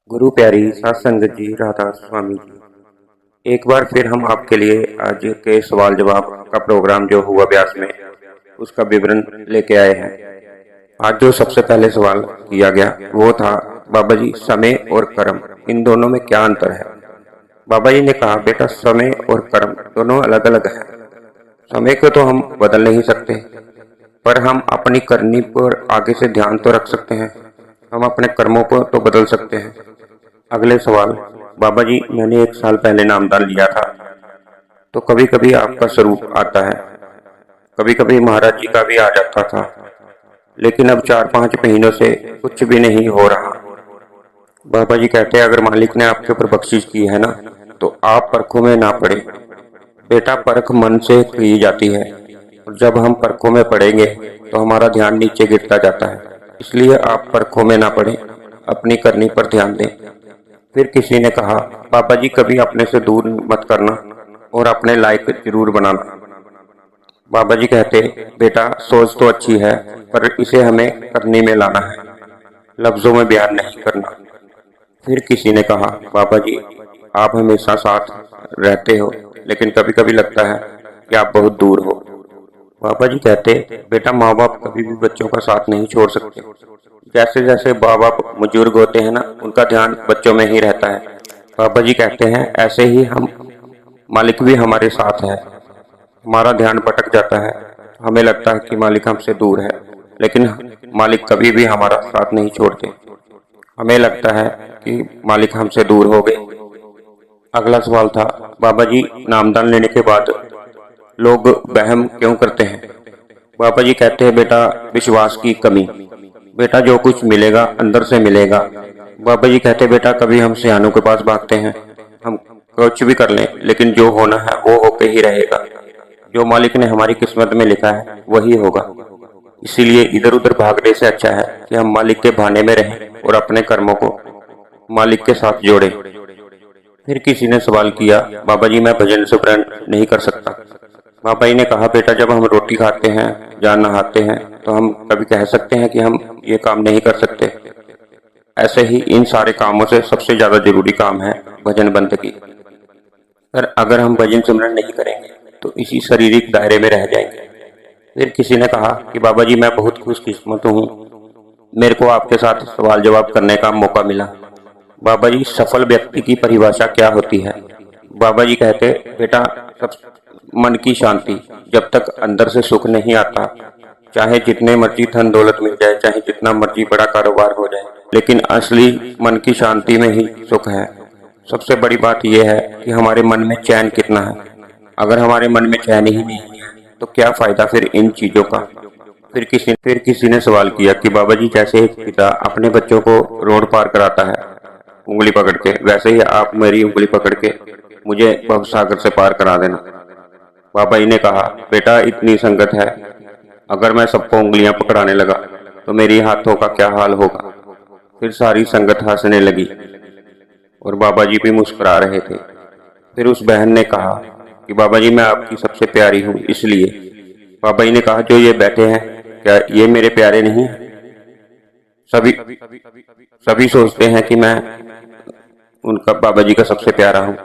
गुरु प्यारी सात संगत जी, राधा स्वामी जी, एक बार फिर हम आपके लिए आज के सवाल जवाब का प्रोग्राम जो हुआ व्यास में उसका विवरण लेके आए हैं। आज जो सबसे पहले सवाल किया गया वो था, बाबा जी समय और कर्म इन दोनों में क्या अंतर है। बाबा जी ने कहा, बेटा समय और कर्म दोनों अलग अलग हैं। समय को तो हम बदल नहीं सकते, पर हम अपनी करनी पर आगे से ध्यान तो रख सकते हैं। हम अपने कर्मों को तो बदल सकते हैं। अगले सवाल, बाबा जी मैंने 1 साल पहले नामदान लिया था, तो कभी कभी आपका स्वरूप आता है, कभी कभी महाराज जी का भी आ जाता था, लेकिन अब 4-5 महीनों से कुछ भी नहीं हो रहा। बाबा जी कहते हैं, अगर मालिक ने आपके ऊपर बख्शिश की है ना, तो आप परखों में ना पड़े। बेटा परख मन से की जाती है, और जब हम परखों में पड़ेंगे तो हमारा ध्यान नीचे गिरता जाता है। इसलिए आप परखों में ना पड़े, अपनी करनी पर ध्यान दें। फिर किसी ने कहा, पापा जी कभी अपने से दूर मत करना और अपने लायक जरूर बनाना। बाबा जी कहते, बेटा सोच तो अच्छी है, पर इसे हमें करने में लाना है, लफ्जों में बयान नहीं करना। फिर किसी ने कहा, बाबा जी आप हमेशा साथ रहते हो, लेकिन कभी कभी लगता है कि आप बहुत दूर हो। बाबा जी कहते, बेटा माँ बाप कभी भी बच्चों का साथ नहीं छोड़ सकते। जैसे जैसे माँ बाप बुजुर्ग होते हैं ना, उनका ध्यान बच्चों में ही रहता है। बाबा जी कहते हैं, ऐसे ही हम मालिक भी हमारे साथ है। हमारा ध्यान भटक जाता है, हमें लगता है कि मालिक हमसे दूर है, लेकिन मालिक कभी भी हमारा साथ नहीं छोड़ते। हमें लगता है कि मालिक हमसे दूर हो गए। अगला सवाल था, बाबा जी नामदान लेने के बाद लोग वहम क्यों करते हैं। बाबा जी कहते हैं, बेटा विश्वास की कमी। बेटा जो कुछ मिलेगा अंदर से मिलेगा। बाबा जी कहते हैं, बेटा कभी हम सियानों के पास भागते हैं, हम कुछ भी कर लें, लेकिन जो होना है वो होके ही रहेगा। जो मालिक ने हमारी किस्मत में लिखा है वही होगा। इसीलिए इधर उधर भागने से अच्छा है कि हम मालिक के बहाने में रहें और अपने कर्मों को मालिक के साथ जोड़ें। फिर किसी ने सवाल किया, बाबा जी मैं भजन सुमरन नहीं कर सकता। बाबा जी ने कहा, बेटा जब हम रोटी खाते हैं या नहाते हैं तो हम कभी कह सकते हैं कि हम ये काम नहीं कर सकते। ऐसे ही इन सारे कामों से सबसे ज्यादा जरूरी काम है भजन बंदगी। पर अगर हम भजन सुमरन नहीं करेंगे तो इसी शारीरिक दायरे में रह जाएंगे। फिर किसी ने कहा कि बाबा जी मैं बहुत खुशकिस्मत हूँ, मेरे को आपके साथ सवाल जवाब करने का मौका मिला। बाबा जी सफल व्यक्ति की परिभाषा क्या होती है। बाबा जी कहते, बेटा सब मन की शांति। जब तक अंदर से सुख नहीं आता, चाहे जितने मर्जी धन दौलत मिल जाए, चाहे जितना मर्जी बड़ा कारोबार हो जाए, लेकिन असली मन की शांति में ही सुख है। सबसे बड़ी बात यह है कि हमारे मन में चैन कितना है। अगर हमारे मन में चैन ही नहीं है तो क्या फायदा फिर इन चीजों का। फिर किसी ने सवाल किया कि बाबा जी जैसे एक पिता अपने बच्चों को रोड पार कराता है उंगली पकड़ के, वैसे ही आप मेरी उंगली पकड़ के मुझे भवसागर से पार करा देना। बाबा जी ने कहा, बेटा इतनी संगत है, अगर मैं सबको उंगलियां पकड़ाने लगा तो मेरी हाथों का क्या हाल होगा। फिर सारी संगत हंसने लगी और बाबा जी भी मुस्कुरा रहे थे। फिर उस बहन ने कहा कि बाबा जी मैं आपकी सबसे प्यारी हूँ, इसलिए। बाबा जी ने कहा, जो ये बैठे हैं क्या ये मेरे प्यारे नहीं है। सभी सभी सोचते हैं कि मैं उनका बाबा जी का सबसे प्यारा हूँ।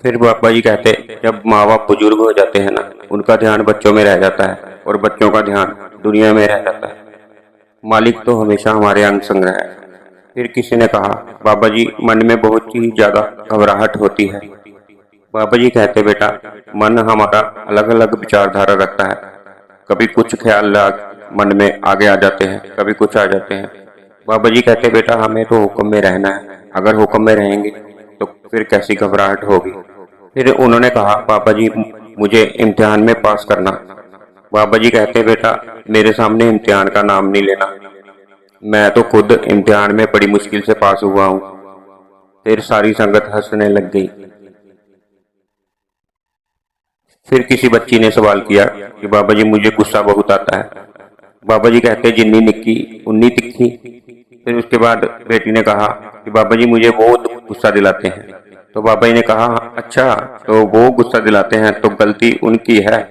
फिर बाबा जी कहते, जब माँ बाप बुजुर्ग हो जाते हैं ना, उनका ध्यान बच्चों में रह जाता है और बच्चों का ध्यान दुनिया में रह जाता है। मालिक तो हमेशा हमारे अंग संग है। फिर किसी ने कहा, बाबा जी मन में बहुत ही ज्यादा घबराहट होती है। बाबा जी कहते, बेटा मन हमारा अलग अलग विचारधारा रखता है। कभी कुछ ख्याल मन में आगे आ जाते हैं, कभी कुछ आ जाते हैं। बाबा जी कहते, बेटा हमें तो हुक्म में रहना है, अगर हुक्म में रहेंगे तो फिर कैसी घबराहट होगी। फिर उन्होंने कहा, पापा जी मुझे इम्तिहान में पास करना। बाबा जी कहते, बेटा मेरे सामने इम्तिहान का नाम नहीं लेना, मैं तो खुद इम्तिहान में बड़ी मुश्किल से पास हुआ हूँ। फिर सारी संगत हंसने लग गई। फिर किसी बच्ची ने सवाल किया कि बाबा जी मुझे गुस्सा बहुत आता है। बाबा जी कहते, जिन्नी निक्की उन्नी तिखी। फिर उसके बाद बेटी ने कहा कि बाबा जी मुझे बहुत गुस्सा दिलाते हैं। तो बाबा जी ने कहा, अच्छा तो वो गुस्सा दिलाते हैं तो गलती उनकी है।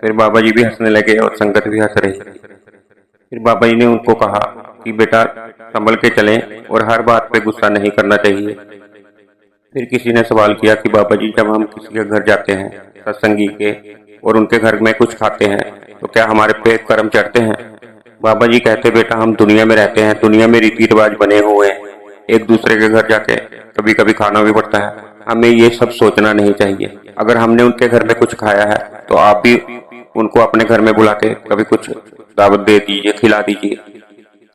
फिर बाबा जी भी हंसने लगे और संगत भी हंस रही। फिर बाबा जी ने उनको कहा कि बेटा संभल के चलें और हर बात पे गुस्सा नहीं करना चाहिए। फिर किसी ने सवाल किया कि बाबा जी, जब हम किसी के घर जाते हैं सत्संगी के और उनके घर में कुछ खाते हैं तो क्या हमारे पे कर्म चढ़ते हैं? बाबा जी कहते, बेटा हम दुनिया में रहते हैं, दुनिया में रीति रिवाज बने हुए हैं, एक दूसरे के घर जाके कभी कभी खाना भी पड़ता है। हमें ये सब सोचना नहीं चाहिए। अगर हमने उनके घर में कुछ खाया है तो आप भी उनको अपने घर में बुला के कभी कुछ दावत दे दीजिए, खिला दीजिए।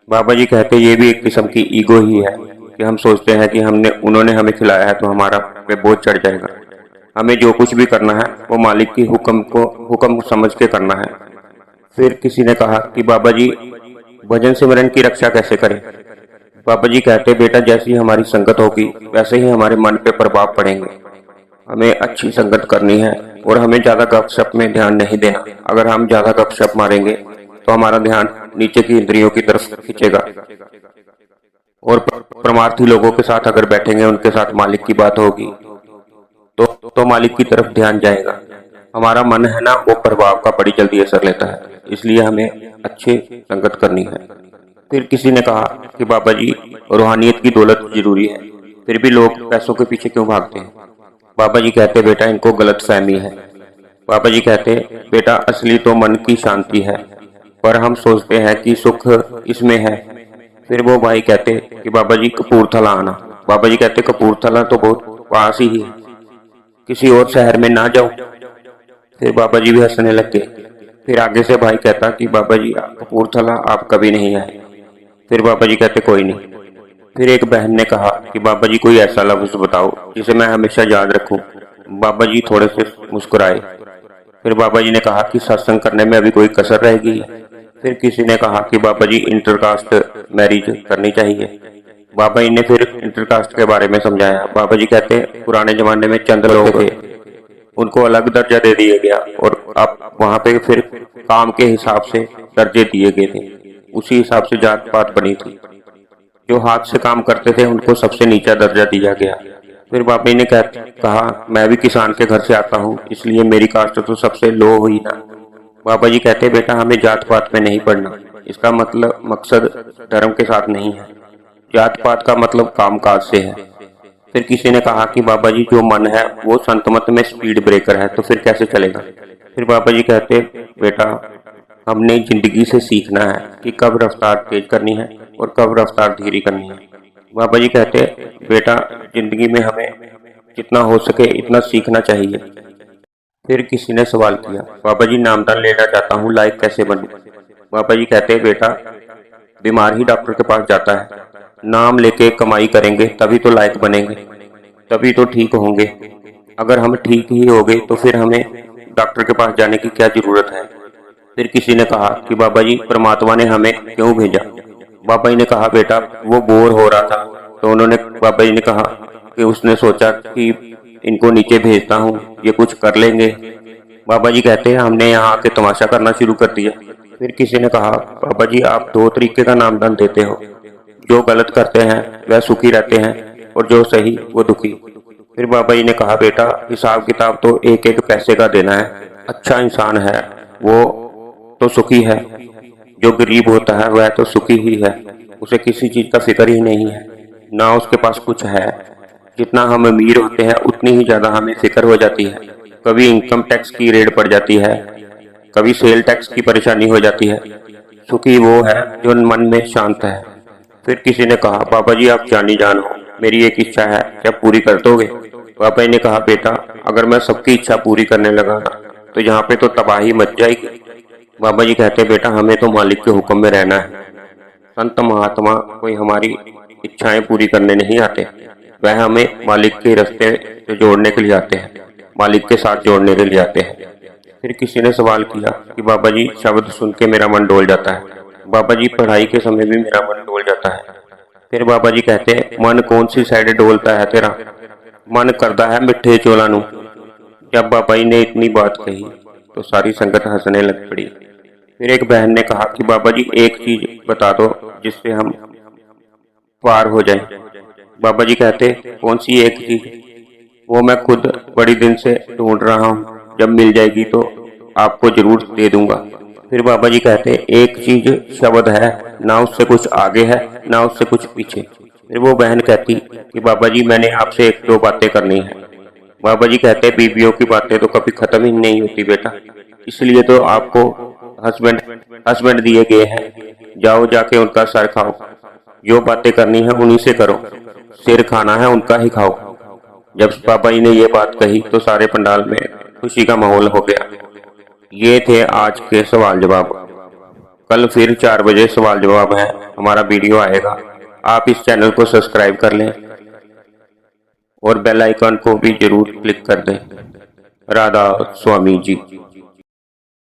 बाबा जी कहते, ये भी एक किस्म की ईगो ही है कि हम सोचते हैं कि उन्होंने हमें खिलाया है तो हमारा पे बोझ चढ़ जाएगा। हमें जो कुछ भी करना है वो मालिक की हुक्म समझ के करना है। फिर किसी ने कहा कि बाबा जी, भजन सिमरन की रक्षा कैसे करें? बाबा जी कहते, बेटा जैसी हमारी संगत होगी वैसे ही हमारे मन पे प्रभाव पड़ेंगे। हमें अच्छी संगत करनी है और हमें ज्यादा गपशप में ध्यान नहीं देना। अगर हम ज्यादा गपशप मारेंगे तो हमारा ध्यान नीचे की इंद्रियों की तरफ खींचेगा और परमार्थी लोगों के साथ अगर बैठेंगे, उनके साथ मालिक की बात होगी तो मालिक की तरफ ध्यान जाएगा। हमारा मन है ना, वो प्रभाव का बड़ी जल्दी असर लेता है, इसलिए हमें अच्छी संगत करनी है। फिर किसी ने कहा कि बाबा जी, रूहानियत की दौलत जरूरी है, फिर भी लोग पैसों के पीछे क्यों भागते हैं? बाबा जी कहते, बेटा इनको गलत फहमी है। बाबा जी कहते, बेटा असली तो मन की शांति है, पर हम सोचते हैं कि सुख इसमें है। फिर वो भाई कहते कि बाबा जी कपूरथला आना। बाबा जी कहते, कपूरथला तो बहुत पास ही है, किसी और शहर में ना जाओ। फिर बाबा जी भी हंसने लग गए। फिर आगे से भाई कहता कि बाबा जी कपूरथला आप कभी नहीं आए। फिर बाबा जी कहते, कोई नहीं। फिर एक बहन ने कहा कि बाबा जी कोई ऐसा लफ्ज बताओ जिसे मैं हमेशा याद रखूं। बाबा जी थोड़े से मुस्कुराए। फिर बाबा जी ने कहा कि सत्संग करने में अभी कोई कसर रहेगी? फिर किसी ने कहा कि बाबा जी इंटरकास्ट मैरिज करनी चाहिए। बाबा जी ने फिर इंटरकास्ट के बारे में समझाया। बाबा जी कहते, पुराने जमाने में चंद लोग थे, उनको अलग दर्जा दे दिया गया और अब वहां पे फिर काम के हिसाब से दर्जे दिए गए थे, उसी हिसाब से जात पात बनी थी। जो हाथ से काम करते थे उनको सबसे नीचा दर्जा दिया गया। फिर बाबा जी ने कहा, मैं भी किसान के घर से आता हूँ, इसलिए मेरी कास्ट तो सबसे लो हुई ना। बाबा जी कहते, बेटा हमें जात पात में नहीं पढ़ना, इसका मकसद धर्म के साथ नहीं है, जात पात का मतलब काम काज से है। फिर किसी ने कहा कि बाबा जी जो मन है वो संत मत में स्पीड ब्रेकर है, तो फिर कैसे चलेगा? फिर बाबा जी कहते, बेटा हमने जिंदगी से सीखना है कि कब रफ्तार तेज करनी है और कब रफ्तार धीरे करनी है। बाबा जी कहते, बेटा जिंदगी में हमें जितना हो सके इतना सीखना चाहिए। फिर किसी ने सवाल किया, बाबा जी नामदान लेना चाहता हूँ, लायक कैसे बनूं? बाबा जी कहते, बेटा बीमार ही डॉक्टर के पास जाता है, नाम लेके कमाई करेंगे तभी तो लायक बनेंगे, तभी तो ठीक होंगे। अगर हम ठीक ही हो गए तो फिर हमें डॉक्टर के पास जाने की क्या जरूरत है? फिर किसी ने कहा कि बाबा जी परमात्मा ने हमें क्यों भेजा? बाबा जी ने कहा, बेटा वो बोर हो रहा था तो बाबा जी ने कहा कि उसने सोचा कि इनको नीचे भेजता हूँ, ये कुछ कर लेंगे। बाबा जी कहते हैं, हमने यहाँ आके तमाशा करना शुरू कर दिया। फिर किसी ने कहा, बाबा जी आप दो तरीके का नामदान देते हो, जो गलत करते हैं वह सुखी रहते हैं और जो सही वो दुखी। फिर बाबा जी ने कहा, बेटा हिसाब किताब तो एक एक पैसे का देना है। अच्छा इंसान है वो तो सुखी है, जो गरीब होता है वह तो सुखी ही है, उसे किसी चीज का फिक्र ही नहीं है, ना उसके पास कुछ है। जितना हम अमीर होते हैं उतनी ही ज्यादा हमें फिक्र हो जाती है। कभी इनकम टैक्स की रेड पड़ जाती है, कभी सेल टैक्स की परेशानी हो जाती है। सुखी वो है जो मन में शांत है। फिर किसी ने कहा, बाबा जी आप जानी जान हो, मेरी एक इच्छा है, क्या पूरी कर दोगे? बाबा जी ने कहा, बेटा अगर मैं सबकी इच्छा पूरी करने लगा ना तो यहाँ पे तो तबाही मच जाएगी। बाबा जी कहते, बेटा हमें तो मालिक के हुक्म में रहना है। संत महात्मा कोई हमारी इच्छाएं पूरी करने नहीं आते, वह हमें मालिक के रास्ते से जोड़ने के लिए आते हैं, मालिक के साथ जोड़ने के लिए आते हैं। फिर किसी ने सवाल किया कि बाबा जी शब्द सुन के मेरा मन डोल जाता है, बाबा जी पढ़ाई के समय भी मेरा मन डोल जाता है। फिर बाबा जी कहते हैं, मन कौन सी साइड डोलता है तेरा? मन करता है मिठे चोला नू। जब बाबा जी ने इतनी बात कही तो सारी संगत हंसने लग पड़ी। फिर एक बहन ने कहा कि बाबा जी एक चीज बता दो जिससे हम पार हो जाएं। बाबा जी कहते, कौन सी एक चीज? वो मैं खुद बड़ी दिन से ढूंढ रहा हूँ, जब मिल जाएगी तो आपको जरूर दे दूंगा। फिर बाबा जी कहते एक चीज शब्द है, ना उससे कुछ आगे है ना उससे कुछ पीछे। फिर वो बहन कहती कि बाबा जी मैंने आपसे एक दो बातें करनी है। बाबा जी कहते बीवियों की बातें तो कभी खत्म ही नहीं होती बेटा, इसलिए तो आपको हस्बैंड हस्बैंड दिए गए हैं। जाओ जाके उनका सर खाओ, जो बातें करनी है उन्हीं से करो, सिर खाना है उनका ही खाओ। जब बाबा जी ने ये बात कही तो सारे पंडाल में खुशी का माहौल हो गया। ये थे आज के सवाल जवाब। कल फिर 4 बजे सवाल जवाब है, हमारा वीडियो आएगा। आप इस चैनल को सब्सक्राइब कर लें और बेल आइकन को भी जरूर क्लिक कर दें। राधा स्वामी जी।